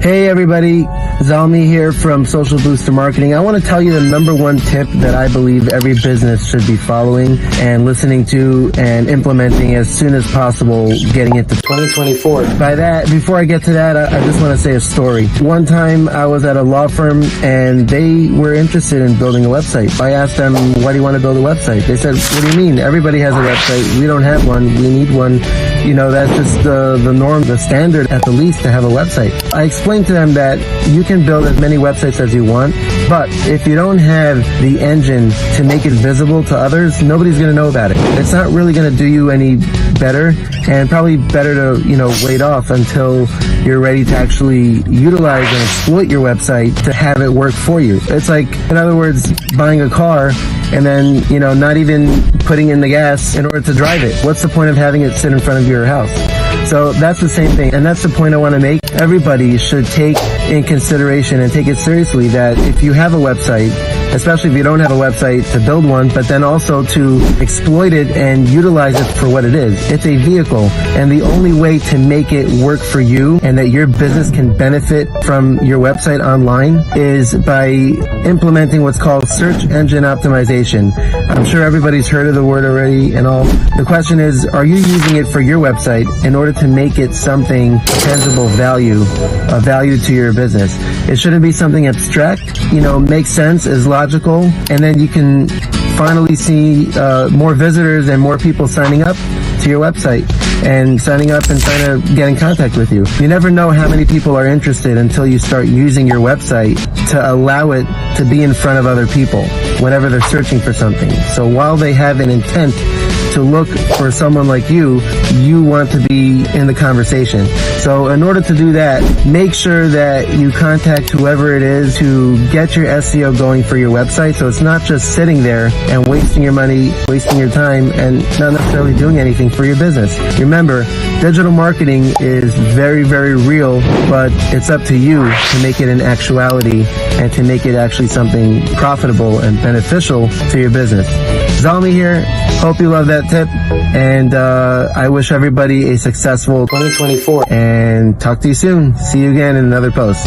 Hey everybody, Zalmi here from Social Booster Marketing. I want to tell you the number one tip that I believe every business should be following and listening to and implementing as soon as possible getting into 2024. By that, before I get to that, I just want to say a story. One time I was at a law firm and they were interested in building a website. I asked them, why do you want to build a website? They said, what do you mean? Everybody has a website. We don't have one. We need one. You know, that's just the norm, the standard at the least to have a website. I explained to them that you can build as many websites as you want, but if you don't have the engine to make it visible to others, nobody's going to know about it. It's not really going to do you any better, and probably better to, wait off until you're ready to actually utilize and exploit your website to have it work for you. It's like, in other words, buying a car and then, not even putting in the gas in order to drive it. What's the point of having it sit in front of your house? So that's the same thing, and that's the point I want to make. Everybody should take in consideration and take it seriously that if you have a website, especially if you don't have a website, to build one, but then also to exploit it and utilize it for what it is. It's a vehicle, and the only way to make it work for you and that your business can benefit from your website online is by implementing what's called search engine optimization. I'm sure everybody's heard of the word already and all. The question is, are you using it for your website in order to make it something tangible value to your business? It shouldn't be something abstract, makes sense, is logical, and then you can finally see more visitors and more people signing up to your website and signing up and trying to get in contact with you. You never know how many people are interested until you start using your website to allow it to be in front of other people whenever they're searching for something. So while they have an intent to look for someone like you, you want to be in the conversation. So in order to do that, make sure that you contact whoever it is to get your SEO going for your website, so it's not just sitting there and wasting your money, wasting your time, and not necessarily doing anything for your business. Remember, digital marketing is very, very real, but it's up to you to make it an actuality and to make it actually something profitable and beneficial to your business. Zalmi here. Hope you love that tip, and I wish everybody a successful 2024, and talk to you soon. See you again in another post.